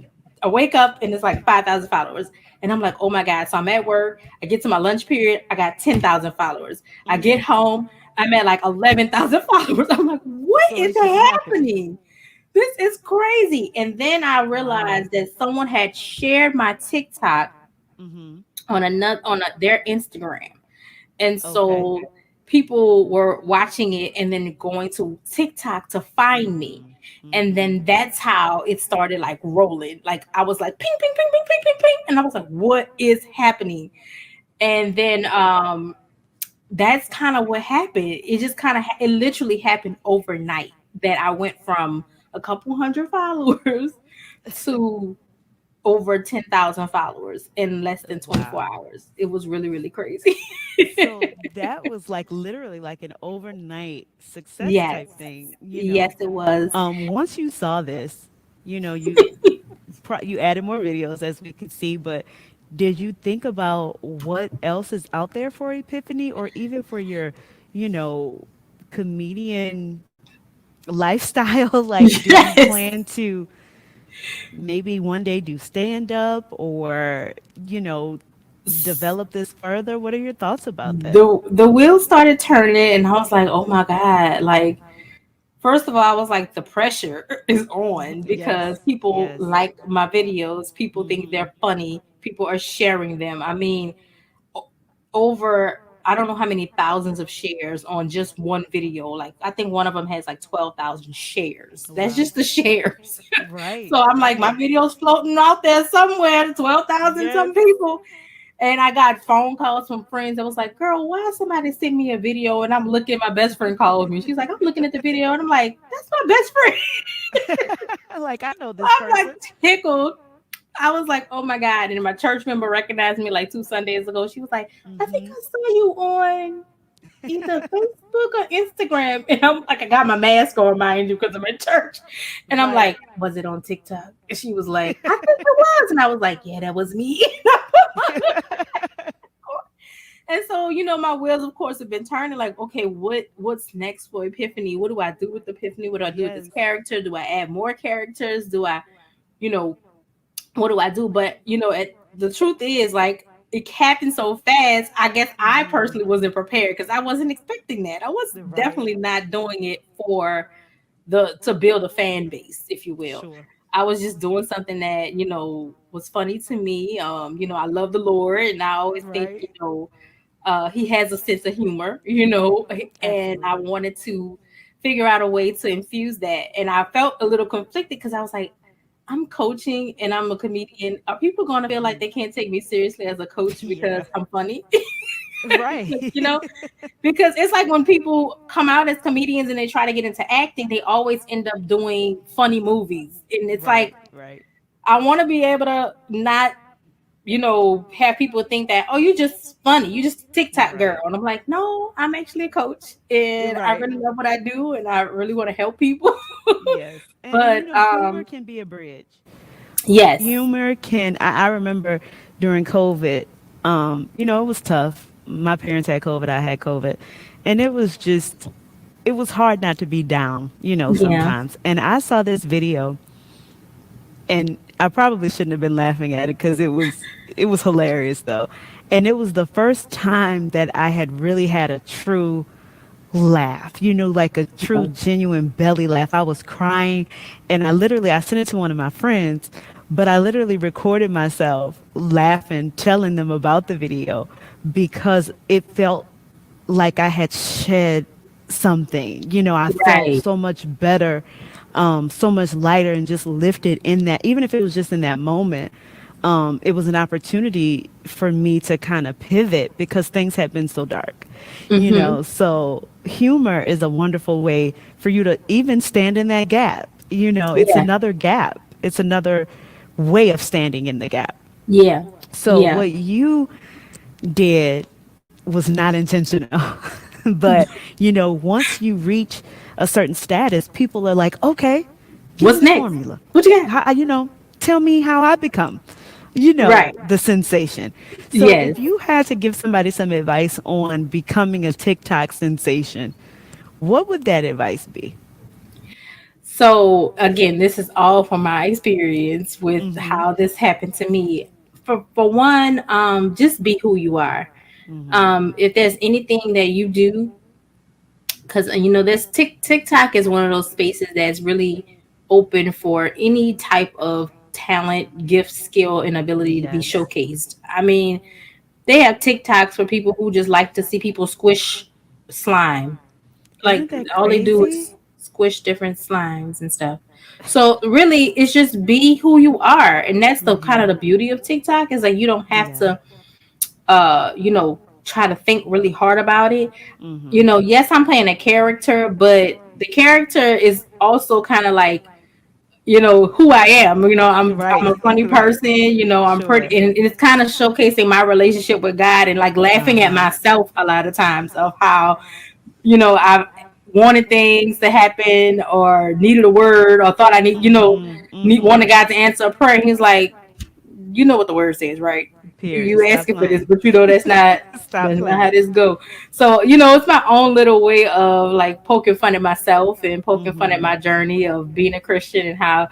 I wake up and it's like 5,000 followers. And I'm like, oh my God. So I'm at work. I get to my lunch period. I got 10,000 followers. I get Mm. home. I'm at like 11,000 followers. I'm like, what So is it's just happening. happening? This is crazy. And then I Wow. realized that someone had shared my TikTok Mhm. on their Instagram. And Okay. so people were watching it and then going to TikTok to find me. Mhm. And Mhm. then that's how it started like rolling. Like I was like ping, ping, ping, ping, ping, ping, ping. And I was like, what is happening? And then that's kind of what happened. It just it literally happened overnight that I went from a couple hundred followers to over 10,000 followers in less than 24 Wow. hours. It was really, really crazy. So that was like literally like an overnight success Yes. type thing, Yes, it was. Once you saw this, you added more videos as we could see, but did you think about what else is out there for Epiphany or even for your, you know, comedian lifestyle? Like, did you Yes. plan to maybe one day do stand up or, you know, develop this further? What are your thoughts about that? The wheels started turning and I was like, oh my God. Like, first of all, I was like, the pressure is on because Yes, people yes. like my videos. People think Mm-hmm. they're funny. People are sharing them. I mean, o- over, I don't know how many thousands of shares on just one video. Like, I think one of them has like 12,000 shares. That's Wow. just the shares. Right, So I'm like, my right. video's floating out there somewhere to 12,000 Yes. some people. And I got phone calls from friends that was like, girl, why somebody send me a video and I'm looking, my best friend called me. She's like, I'm looking at the video. And I'm like, that's my best friend. Like, I know this I'm like person. tickled. I was like, oh my God. And my church member recognized me like 2 Sundays ago. She was like, I think Mm-hmm. I saw you on either Facebook or Instagram. And I'm like, I got my mask on, mind you, because I'm in church. And I'm Right. like, was it on TikTok? And she was like, I think it was. And I was like, yeah, that was me. And so, my wheels, of course, have been turning. Like, okay, what's next for Epiphany? What do I do with Epiphany? What do I do with this Yes. character? Do I add more characters? Do I you know, what do I do? But the truth is, like, it happened so fast. I guess I personally wasn't prepared because I wasn't expecting that. I was Right. definitely not doing it for the to build a fan base, if you will. Sure. I was just doing something that was funny to me. I love the Lord, and I always think Right. he has a sense of humor, and I Absolutely. wanted to figure out a way to infuse that. And I felt a little conflicted because I was like, I'm coaching and I'm a comedian. Are people going to feel like they can't take me seriously as a coach because Yeah. I'm funny? Right. you know, because it's like when people come out as comedians and they try to get into acting, they always end up doing funny movies. And it's Right. like, Right. I want to be able to not have people think that, oh, you just funny, you just a TikTok girl. Right. And I'm like, no, I'm actually a coach and I Right. really love what I do and I really want to help people. Yes. And but humor can be a bridge. yes. Humor can I remember during COVID, it was tough. My parents had COVID, I had COVID. And it was hard not to be down, Yeah. sometimes. And I saw this video and I probably shouldn't have been laughing at it because it was hilarious though. And it was the first time that I had really had a true laugh, like a true genuine belly laugh. I was crying and I sent it to one of my friends, but I literally recorded myself laughing, telling them about the video because it felt like I had shed something. I felt Right. so much better, so much lighter and just lifted in that, even if it was just in that moment. It was an opportunity for me to kind of pivot because things had been so dark, Mm-hmm. So humor is a wonderful way for you to even stand in that gap. It's Yeah. another gap. It's another way of standing in the gap. Yeah. So Yeah. what you did was not intentional. But, once you reach a certain status, people are like, okay, give me What's the next? formula. What you got? Tell me how I become, Right. the sensation. So Yes. if you had to give somebody some advice on becoming a TikTok sensation, what would that advice be? So again, this is all from my experience with how this happened to me. For one, just be who you are. If there's anything that you do, because this TikTok is one of those spaces that's really open for any type of talent, gift, skill, and ability to be Yes. showcased. I mean, they have TikToks for people who just like to see people squish slime. Isn't Like, that all they do crazy? is squish different slimes and stuff. So really, it's just be who you are, and that's the kind of the beauty of TikTok, is like you don't have Yeah. to try to think really hard about it. Yes, I'm playing a character, but the character is also kind of like, who I am. I'm Right. a funny Right. person. I'm Sure. pretty, and it's kind of showcasing my relationship with God and like laughing at Uh-huh. myself a lot of times of how I've wanted things to happen or needed a word or thought I wanted God to answer a prayer. And he's like, you know what the word says, right? Period. You Stop asking for this, playing. but Stop that's not how playing. this go. So, it's my own little way of like poking fun at myself and poking fun at my journey of being a Christian and how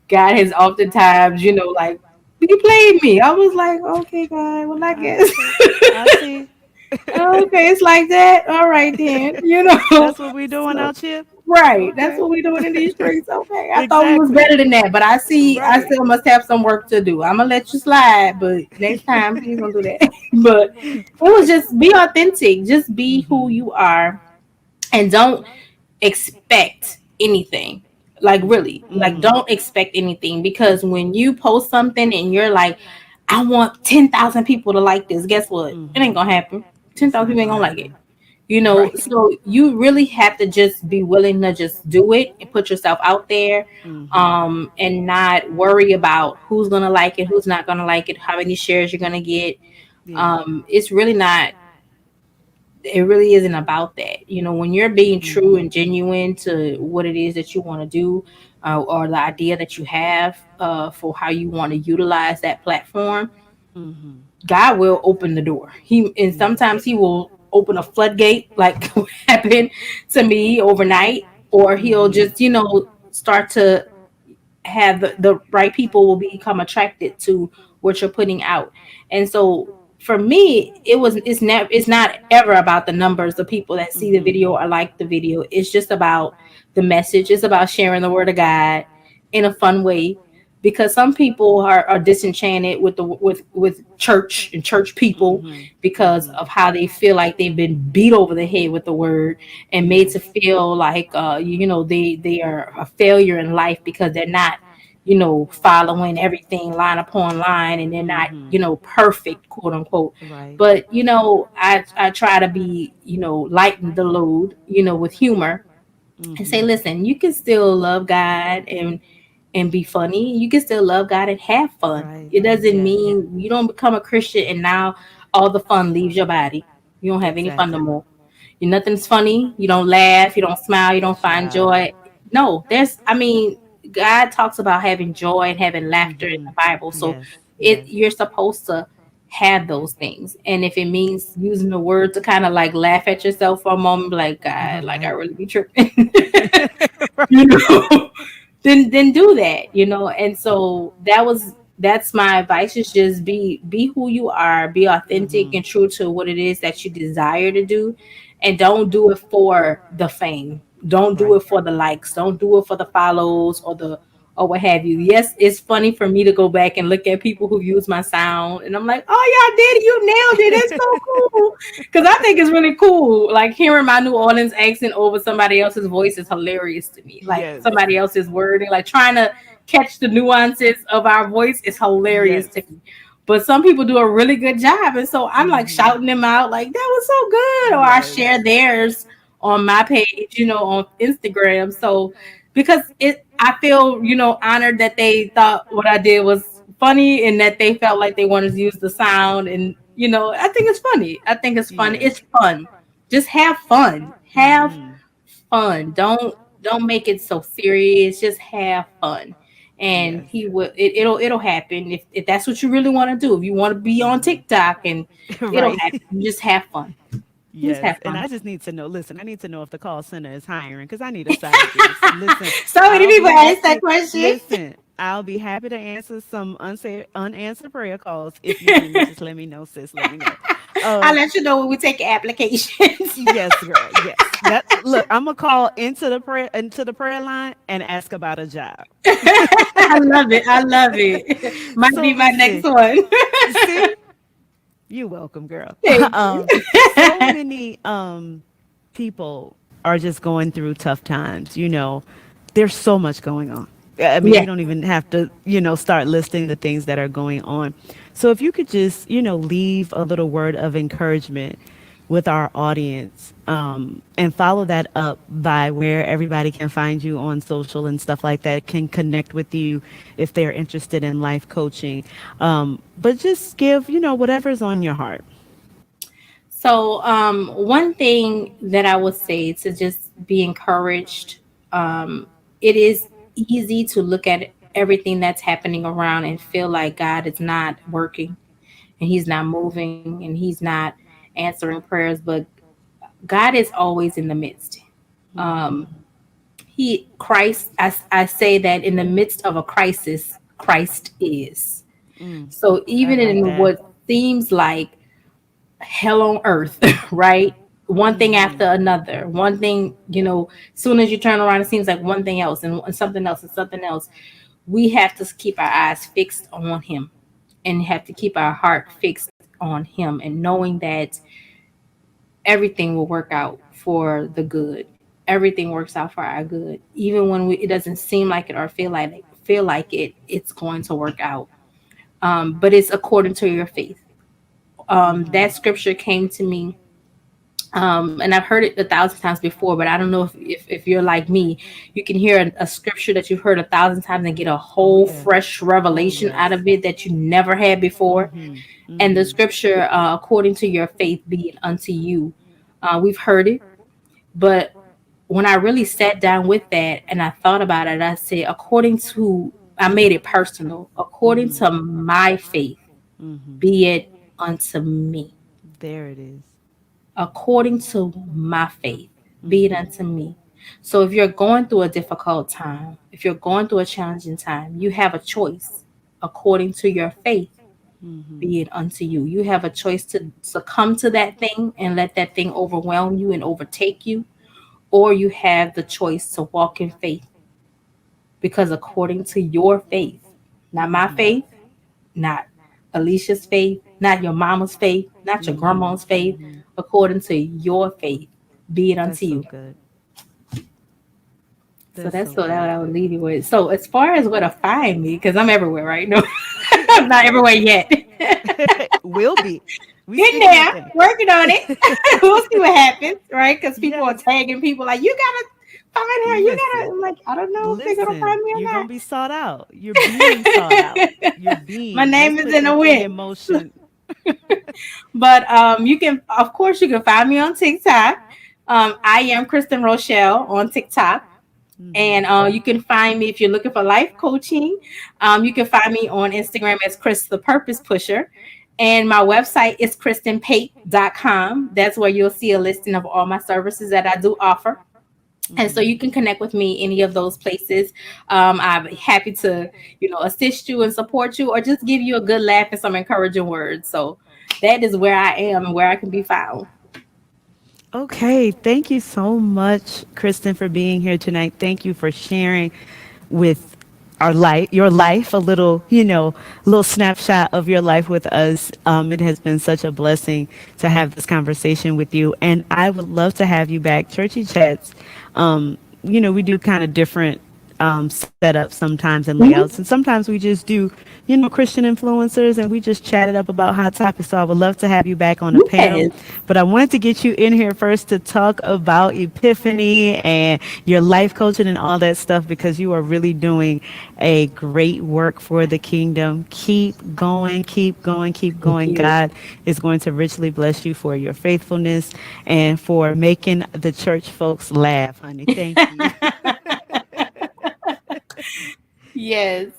God has oftentimes, like, he played me. I was like, okay, God, well, I guess. Okay. I see. Okay, it's like that. All right, then. That's what we doing So, out here. right. That's Okay. what we doing in these streets. Okay. I thought we was Exactly. better than that, but I Right. still must have some work to do. I'm gonna let you slide, but next time please don't do that. But it was just be authentic. Just be who you are and don't expect anything. Like, really. Like, don't expect anything, because when you post something and you're like, I want 10,000 people to like this, guess what? It ain't gonna happen. It's 10,000 not people ain't gonna gonna like it. happen. Right. So you really have to just be willing to just do it and put yourself out there, and not worry about who's gonna like it, who's not gonna like it, how many shares you're gonna get. Yeah. It's really not. It really isn't about that. When you're being true and genuine to what it is that you want to do, or the idea that you have for how you want to utilize that platform, God will open the door. And sometimes Yes. He will open a floodgate, like what happened to me overnight, or He'll just start to have the right people will become attracted to what you're putting out. And so for me, it's not ever about the numbers, the people that see the Mhm. video or like the video. It's just about the message. It's about sharing the word of God in a fun way, because some people are disenchanted with the with church and church people Mhm. because Mhm. of how they feel like they've been beat over the head with the word and made to Yes. feel like they are a failure in life because they're not following everything line upon line, and they're not Mhm. perfect, quote unquote. Right. But I try to be lighten the load with humor and say, Mhm. listen, you can still love God and be funny. You can still love God and have fun. Right. It doesn't Yes. mean you don't become a Christian and now all the fun leaves your body. You don't have any fun no Exactly. more. You Nothing's funny. You don't laugh. You don't smile. You don't find Child. joy. No, I mean, God talks about having joy and having laughter in the Mhm. Bible. So Yes. Yes. you're supposed to have those things. And if it means using the word to kind of like laugh at yourself for a moment, be like, God, All like I right. really be tripping. you Right. know then do that, and so that's my advice, is just be who you are, be authentic Mhm. and true to what it is that you desire to do, and don't do it for the fame, don't do it Right. for the likes, don't do it for the follows or what have you. Yes, it's funny for me to go back and look at people who use my sound, and I'm like, oh, y'all did it, you nailed it, it's so cool, because I think it's really cool. Like hearing my New Orleans accent over somebody else's voice is hilarious to me. Like Yes. somebody else's wording, like trying to catch the nuances of our voice is hilarious Yes. to me. But some people do a really good job, and so I'm like Mhm. shouting them out, like that was so good, or I Yes. share theirs on my page, on Instagram. So because I feel honored that they thought what I did was funny and that they felt like they wanted to use the sound, and I think it's funny. I think it's funny. Yes. It's fun. Just have fun. Have Mhm. fun. Don't make it so serious. Just have fun. And Yes. it'll happen if that's what you really want to do. If you want to be on Mhm. TikTok, and it'll Right. happen. You just have fun. Just Yes. have And fun. I just need to know. Listen, I need to know if the call center is hiring because I need a side gig. So listen, So many I'll people be ask that happy. question. Listen, I'll be happy to answer some unanswered prayer calls if you do. Just let me know, sis. Let me know. I'll Um, let you know when we take applications. yes, girl. Yes. That look, I'm gonna call into the prayer line and ask about a job. I love it. I love it. Might So be my next listen, one. see, you welcome, girl. Thank you. So many people are just going through tough times. There's so much going on. I mean, Yeah. we don't even have to, start listing the things that are going on. So if you could just, leave a little word of encouragement with our audience, and follow that up by where everybody can find you on social and stuff like that, can connect with you if they're interested in life coaching. But just give, whatever's on your heart. So, one thing that I would say to just be encouraged, it is easy to look at everything that's happening around and feel like God is not working and He's not moving and He's not answering prayers, but God is always in the midst. Mm-hmm. I say that in the midst of a crisis, Christ is. So, I even like in that. what seems like hell on earth, right? One thing Mm-hmm. after another. One thing, soon as you turn around, it seems like one thing else and something else and something else. We have to keep our eyes fixed on Him and have to keep our heart fixed on Him, and knowing that everything will work out for the good. Everything works out for our good, even when it doesn't seem like it or feel like it's going to work out. But it's according to your faith. Mm-hmm. That scripture came to me, and I've heard it 1,000 times before, but I don't know if you're like me, you can hear a scripture that you've heard 1,000 times and get a Oh whole yeah. fresh Oh revelation out yes. of it that you never had before. Mm-hmm. And the Mm-hmm. scripture, according to your faith, be it unto you. We've heard it, but when I really sat down with that and I thought about it, I said, I made it personal, according Mm-hmm. to my faith, Mm-hmm. be it unto me. There it is. According to my faith, be it Mm-hmm. unto me. So if you're going through a difficult time, if you're going through a challenging time, you have a choice according to your faith, be it unto you. You have a choice to succumb to that thing and let that thing overwhelm you and overtake you, or you have the choice to walk in faith, because according to your faith, not my faith, not Alicia's faith, not your mama's faith, not your grandma's faith, according to your faith, be it That's unto so you. good. So That's that's so what good. I would leave you with. So as far as where to find me, because I'm everywhere, right? No, I'm not everywhere yet. Will be. We Getting sticking with there, that. working on it. We'll see what happens, right? Because people are Yes. tagging people like, you gotta find her. You gotta. Listen. I'm like, I don't know if they're gonna Listen. find me You're or gonna be sought out. You're being sought out. You're not. My being. Let's name is put in the that thing in wind. motion. But you can, of course, you can find me on TikTok. I am Kristen Rochelle on TikTok. And you can find me if you're looking for life coaching. You can find me on Instagram as Chris the Purpose Pusher. And my website is kristenpate.com. That's where you'll see a listing of all my services that I do offer. And so you can connect with me any of those places. I'm happy to, assist you and support you, or just give you a good laugh and some encouraging words. So that is where I am and where I can be found. Okay, thank you so much, Kristen, for being here tonight. Thank you for sharing with our life, your life, a little, little snapshot of your life with us. It has been such a blessing to have this conversation with you, and I would love to have you back. Churchy Chats, we do kind of different setups sometimes and layouts, and Mhm. sometimes we just do, Christian influencers, and we just chatted up about hot topics. So I would love to have you back on a panel, Yes. but I wanted to get you in here first to talk about Epiphany and your life coaching and all that stuff, because you are really doing a great work for the kingdom. Keep going, keep going, keep Thank going. you. God is going to richly bless you for your faithfulness and for making the church folks laugh, honey. Thank you. Yes.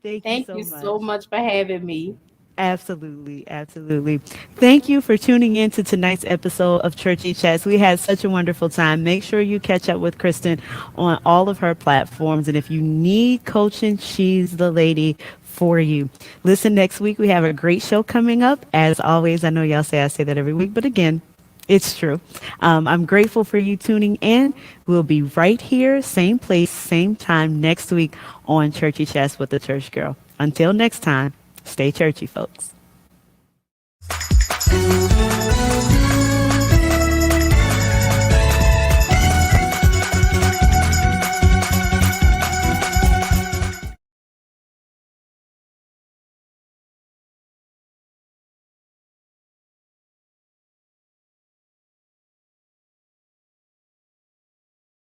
Thank you Thank so you much. so much for having me. Absolutely, absolutely. Thank you for tuning in to tonight's episode of Churchy Chats. We had such a wonderful time. Make sure you catch up with Kristen on all of her platforms. And if you need coaching, she's the lady for you. Listen, next week we have a great show coming up. As always, I know y'all say I say that every week, but again, it's true. I'm grateful for you tuning in. We'll be right here, same place, same time next week on Churchy Chats with the Church Girl. Until next time, stay churchy, folks.